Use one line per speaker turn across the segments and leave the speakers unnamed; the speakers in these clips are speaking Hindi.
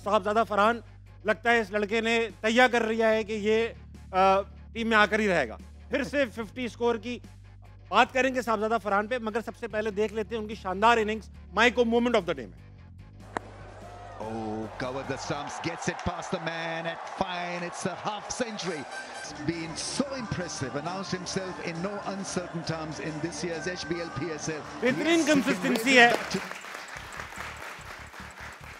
साहबजादा फरहान लगता है इस लड़के ने तैयार कर लिया है कि ये टीम में आकर ही रहेगा। फिर से 50 स्कोर की बात करेंगे साहबजादा फरहान पे, मगर सबसे पहले देख लेते हैं उनकी शानदार इनिंग्स। माइको मोमेंट ऑफ द डे में।
Oh, covered the stumps, gets it past the man at fine. It's a half century. It's been so impressive. Announced himself in no uncertain terms in this year's HBL PSL.
बेहतरीन कंसिस्टेंसी है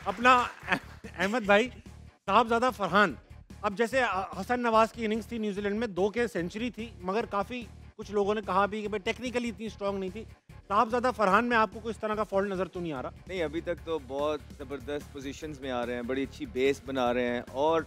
अपना अहमद भाई। साहबजादा फरहान, अब जैसे हसन नवाज की इनिंग्स थी न्यूजीलैंड में, 2 के सेंचुरी थी, मगर काफी कुछ लोगों ने कहा भी कि भाई टेक्निकली इतनी स्ट्रांग नहीं थी। साहबजादा फरहान में आपको कोई इस तरह का फॉल्ट नजर तो नहीं आ रहा?
नहीं, अभी तक तो बहुत ज़बरदस्त पोजीशंस में आ रहे हैं, बड़ी अच्छी बेस बना रहे हैं और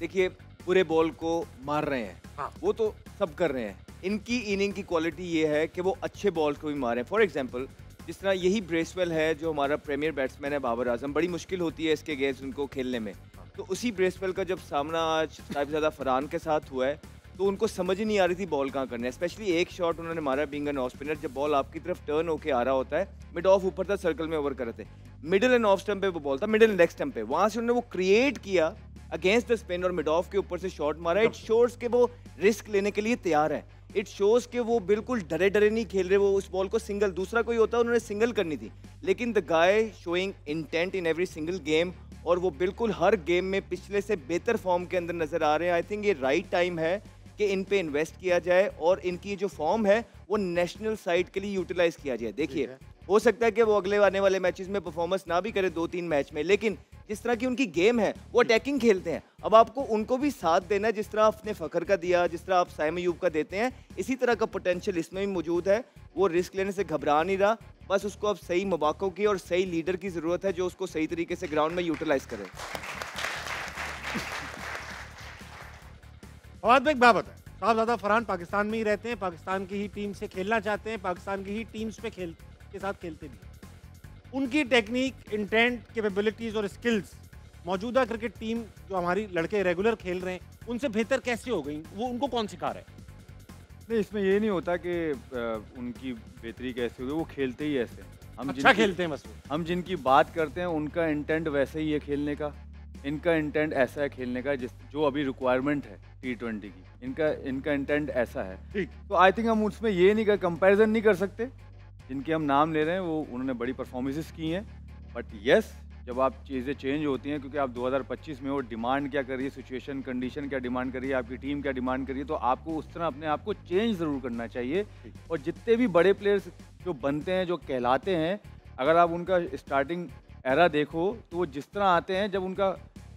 देखिए पूरे बॉल को मार रहे हैं।
हाँ।
वो तो सब कर रहे हैं। इनकी इनिंग की क्वालिटी ये है कि वो अच्छे बॉल को भी मारें। फॉर एग्जांपल जिस तरह यही ब्रेसवेल है जो हमारा प्रीमियर बैट्समैन है बाबर आजम, बड़ी मुश्किल होती है इसके अगेंस्ट उनको खेलने में। तो उसी ब्रेसवेल का जब सामना आज साहिबजादा फरहान के साथ हुआ है तो उनको समझ ही नहीं आ रही थी बॉल कहाँ करना है। स्पेशली एक शॉट उन्होंने मारा बीइंग एन ऑफ स्पिनर, जब बॉल आपकी तरफ टर्न होके आ रहा होता है, मिड ऑफ ऊपर था, सर्कल में ओवर कर रहे थे, मिडिल एंड ऑफ स्टंप पे वो बॉल था, मिडिल एंड लेग स्टंप पे, वहां से उन्होंने वो क्रिएट किया अगेंस्ट द स्पिन और मिड ऑफ के ऊपर से शॉट मारा। इट शोज के वो रिस्क लेने के लिए तैयार है। इट शोज के वो बिल्कुल डरे डरे नहीं खेल रहे। वो उस बॉल को सिंगल, दूसरा कोई होता उन्होंने सिंगल करनी थी, लेकिन the guy showing intent in every single game और वो बिल्कुल हर गेम में पिछले से बेहतर फॉर्म के अंदर नजर आ रहे हैं। आई थिंक ये राइट टाइम है कि इन पे इन्वेस्ट किया जाए और इनकी जो फॉर्म है वो नेशनल साइड के लिए यूटिलाइज किया जाए। देखिए हो सकता है कि वो अगले आने वाले मैचेस में परफॉर्मेंस ना भी करे 2-3 मैच में, लेकिन जिस तरह की उनकी गेम है वो अटैकिंग खेलते हैं। अब आपको उनको भी साथ देना है, जिस तरह आपने फखर का दिया, जिस तरह आप साइम अयूब का देते हैं, इसी तरह का पोटेंशियल इसमें भी मौजूद है। वो रिस्क लेने से घबरा नहीं रहा, बस उसको अब सही मौकों की और सही लीडर की जरूरत है जो उसको सही तरीके से ग्राउंड में यूटिलाइज करे।
फवाद भाई क्या बताएं, साहबजादा फरहान पाकिस्तान में ही रहते हैं, पाकिस्तान की ही टीम से खेलना चाहते हैं, पाकिस्तान की ही टीम्स पे के साथ खेलते भी हैं। उनकी टेक्निक, इंटेंट, कैपेबिलिटीज और स्किल्स मौजूदा क्रिकेट टीम जो हमारी लड़के रेगुलर खेल रहे हैं उनसे बेहतर कैसे हो गई? वो उनको कौन सिखा रहा है?
नहीं, इसमें ये नहीं होता कि उनकी बेहतरी कैसे होगी, वो खेलते ही ऐसे हैं। हम
अच्छा खेलते हैं बस वो।
हम जिनकी बात करते हैं उनका इंटेंट वैसे ही है खेलने का, इनका इंटेंट ऐसा है खेलने का जो अभी रिक्वायरमेंट है T20 की, इनका इंटेंट ऐसा है।
ठीक।
तो आई थिंक हम उसमें ये नहीं कंपैरिजन नहीं कर सकते। जिनके हम नाम ले रहे हैं वो उन्होंने बड़ी परफॉर्मेंसेस की हैं, बट यस जब आप चीज़ें चेंज होती हैं, क्योंकि आप 2025 में वो डिमांड क्या कर रही है, सिचुएशन कंडीशन क्या डिमांड कर रही है, आपकी टीम क्या डिमांड कर रही है, तो आपको उस तरह अपने आप को चेंज ज़रूर करना चाहिए। और जितने भी बड़े प्लेयर्स जो बनते हैं, जो कहलाते हैं, अगर आप उनका स्टार्टिंग एरा देखो तो वो जिस तरह आते हैं, जब उनका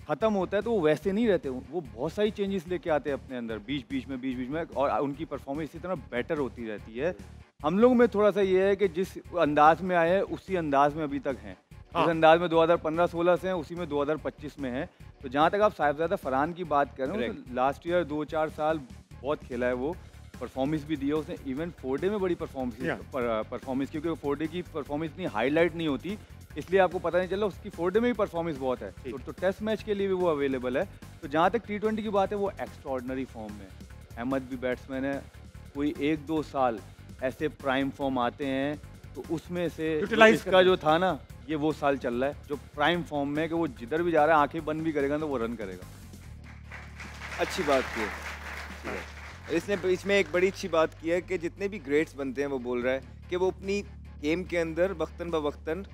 ख़त्म होता है तो वो वैसे नहीं रहते। वो बहुत सारी चेंजेस लेके आते हैं अपने अंदर बीच बीच में और उनकी परफॉर्मेंस इसी तरह बेटर होती रहती है। हम लोग में थोड़ा सा ये है कि जिस अंदाज में आए हैं उसी अंदाज में अभी तक हैं। जिस अंदाज में 2015-16 से हैं उसी में 2025 में हैं। तो जहाँ तक आप साहिबजादा फरहान की बात कर रहे हो तो लास्ट ईयर 2-4 साल बहुत खेला है, वो परफॉर्मेंस भी दिया उसने। इवन 4 में बड़ी परफॉर्मेंस क्योंकि 4 की परफॉर्मेंस इतनी हाईलाइट नहीं होती, इसलिए आपको पता नहीं चला। उसकी 4 में भी परफॉर्मेंस बहुत है, तो टेस्ट मैच के लिए भी वो अवेलेबल है। तो जहाँ तक T20 की बात है वो एक्स्ट्रॉर्डनरी फॉर्म में। अहमद भी बैट्समैन है, कोई 1-2 साल ऐसे प्राइम फॉर्म आते हैं तो उसमें से इसका जो था ना, ये वो साल चल रहा है जो प्राइम फॉर्म में कि वो जिधर भी जा रहा है आंखें बंद भी करेगा तो वो रन करेगा।
अच्छी बात की है इसने। इसमें एक बड़ी अच्छी बात की है कि जितने भी ग्रेट्स बनते हैं वो बोल रहा है कि वो अपनी गेम के अंदर वक्तन ब वक्तन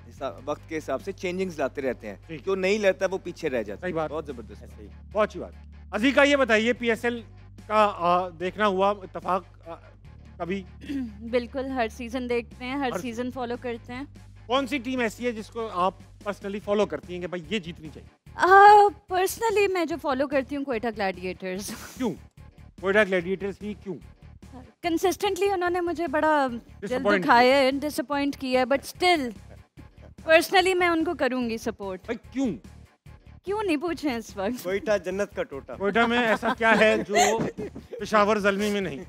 वक्त के हिसाब से चेंजिंग्स लाते रहते हैं। जो नहीं लाता वो पीछे रह जाता है। बहुत जबरदस्त है।
बहुत अच्छी बात। अजीका ये बताइए, PSL का देखना हुआ इत्तेफाक कभी?
बिल्कुल, हर सीजन देखते हैं, हर सीजन फॉलो करते हैं।
कौन सी टीम ऐसी है जिसको आप पर्सनली फॉलो करती हैं कि भाई ये जीतनी चाहिए?
पर्सनली मैं जो फॉलो करती हूँ कोयटा ग्लैडिएटर्स।
क्यों कोयटा ग्लैडिएटर्स ही क्यों?
कंसिस्टेंटली उन्होंने मुझे बड़ा दिल दुखाया है, डिसअपॉइंट किया है, बट स्टिल पर्सनली मैं उनको करूंगी सपोर्ट।
भाई क्यों
नहीं पूछ रहे हैं इस वक्त।
कोयटा जन्नत का टोटा।
कोयटा में ऐसा क्या है जो पेशावर ज़ल्मी में नहीं?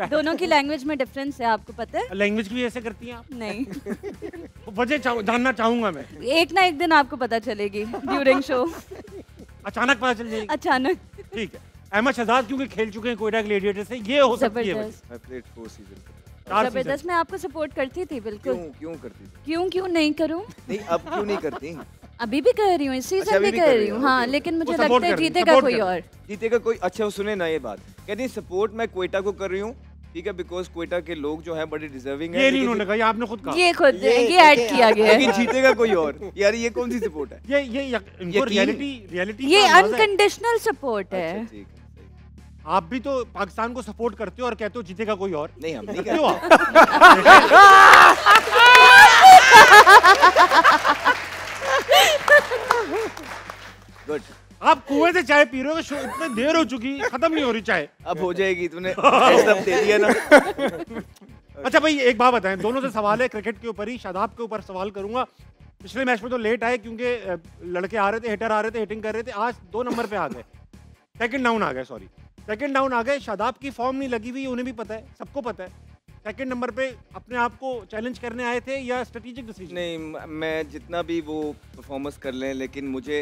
दोनों की लैंग्वेज में डिफरेंस है, आपको पता है?
लैंग्वेज भी ऐसे करती हैं आप?
नहीं।
वजह जानना चाहूंगा मैं।
एक ना एक दिन आपको पता चलेगी ड्यूरिंग शो।
अचानक पता चल जाएगी?
अचानक।
ठीक है। अहमद शहजाद क्योंकि खेल चुके हैं कोयटा ग्लैडिएटर से, ये हो सकती है।
I played 4 seasons।
जबरदस्त। मैं आपको सपोर्ट करती थी बिल्कुल।
क्यों करती थी?
क्यों नहीं करूं?
नहीं, अब क्यों नहीं करती?
अभी भी कर रही हूँ, इस
अच्छा,
सीजन
अभी
भी
भी
कर
कर
रही
रही
हूँ।
हो,
हाँ,
ओके,
लेकिन मुझे
support
लगता है
कर रही है,
जीतेगा
support
कोई
कर रही
और।
जीतेगा कोई। अच्छा सुने ना ये बात, कहती है सपोर्ट मैं क्वेटा को कर रही हूँ, ठीक है, बिकॉज क्वेटा के लोग जो हैं बड़े डिजर्विंग है।
ये नहीं उन्होंने कहा, ये आपने खुद कहा।
ये खुद ये ऐड किया गया है।
लेकिन जीतेगा कोई और। यार ये कौन सी सपोर्ट है?
ये इनको रियलिटी
ये अनकंडीशनल सपोर्ट है।
अच्छा ठीक है, सही।
आप भी तो पाकिस्तान को सपोर्ट करते हो और कहते हो जीतेगा कोई और।
नहीं हम नहीं
क्यों
करते। गुड।
आप कुएं से चाय पी रहे हो, इतनी देर हो चुकी, खत्म नहीं हो रही चाय।
अब हो जाएगी, तूने heads up दे दिया ना।
अच्छा भाई एक बात बताएं, दोनों से सवाल है क्रिकेट के ऊपर ही, शादाब के ऊपर सवाल करूंगा। पिछले मैच में तो लेट आए क्योंकि लड़के आ रहे थे, हिटर आ रहे थे, हिटिंग कर रहे थे। आज 2 नंबर पे आ गए, सेकंड डाउन आ गए, सॉरी सेकंड डाउन आ गए। शादाब की फॉर्म नहीं लगी हुई, उन्हें भी पता है, सबको पता है। सेकंड नंबर पे अपने आप को चैलेंज करने आए थे या स्ट्रेटेजिक डिसीजन?
नहीं, मैं जितना भी वो परफॉर्मेंस कर लें, लेकिन मुझे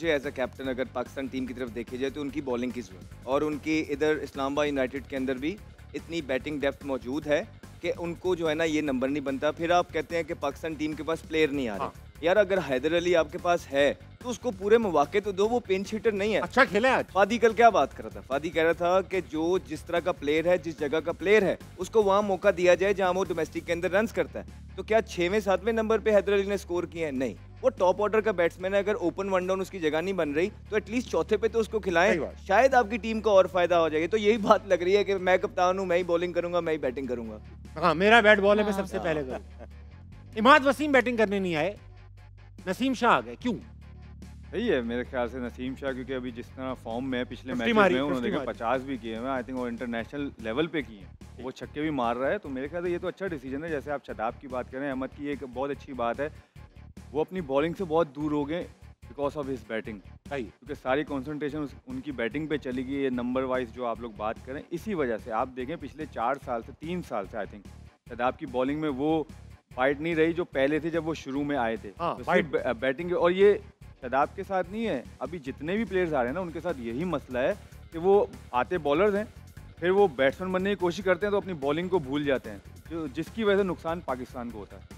एज अ कैप्टन अगर पाकिस्तान टीम की तरफ देखी जाए तो उनकी बॉलिंग की जरूरत, और उनकी इधर इस्लामाबाद यूनाइटेड के अंदर भी इतनी बैटिंग डेप्थ मौजूद है कि उनको जो है ना ये नंबर नहीं बनता। फिर आप कहते हैं कि पाकिस्तान टीम के पास प्लेयर नहीं आ रहे। यार अगर हैदर अली आपके पास है तो उसको पूरे मौके तो दो, वो पिंच हिटर नहीं है।
अच्छा खेले आज।
फादी कल क्या बात कर रहा था? फादी कह रहा था कि जो जिस तरह का प्लेयर है, जिस जगह का प्लेयर है, उसको वहाँ मौका दिया जाए जहाँ वो डोमेस्टिक के अंदर रन्स करता है। तो क्या 6वें 7वें नंबर पे हैदर अली ने स्कोर किया है? नहीं। वो टॉप ऑर्डर का बैट्समैन है, अगर ओपन वन डाउन उसकी जगह नहीं बन रही तो एटलीस्ट चौथे पे तो उसको खिलाएं, शायद आपकी टीम को और फायदा हो जाएगा। तो यही बात लग रही है कि मैं कप्तान हूँ, मैं ही बॉलिंग करूंगा, मैं ही बैटिंग करूंगा।
हाँ मेरा बैट बॉल है, मैं सबसे पहले करूँ। इमाद वसीम बैटिंग करने नहीं आए, नसीम शाह आ गए, क्यों?
सही है मेरे ख्याल से नसीम शाह, क्योंकि अभी जिस तरह फॉर्म में है पिछले
50
मैचेस
मारी,
में उन्होंने
50 मारी।
50 भी किए हैं, आई थिंक वो इंटरनेशनल लेवल पे किए हैं, वो छक्के भी मार रहा है। तो मेरे ख्याल से ये तो अच्छा डिसीजन है। जैसे आप शदाब की बात करें, अहमद की एक बहुत अच्छी बात है, वो अपनी बॉलिंग से बहुत दूर हो गए बिकॉज ऑफ हिज बैटिंग, क्योंकि सारी कॉन्सेंट्रेशन उनकी बैटिंग पे चली गई है। नंबर वाइज जो आप लोग बात करें, इसी वजह से आप देखें पिछले 4 साल से 3 साल से आई थिंक शदाब की बॉलिंग में वो फाइट नहीं रही जो पहले थे जब वो शुरू में आए थे।
हाँ,
तो सिर्फ बैटिंग, और ये शदाब के साथ नहीं है, अभी जितने भी प्लेयर्स आ रहे हैं ना उनके साथ यही मसला है कि वो आते बॉलर्स हैं, फिर वो बैट्समैन बनने की कोशिश करते हैं तो अपनी बॉलिंग को भूल जाते हैं, जो जिसकी वजह से नुकसान पाकिस्तान को होता है।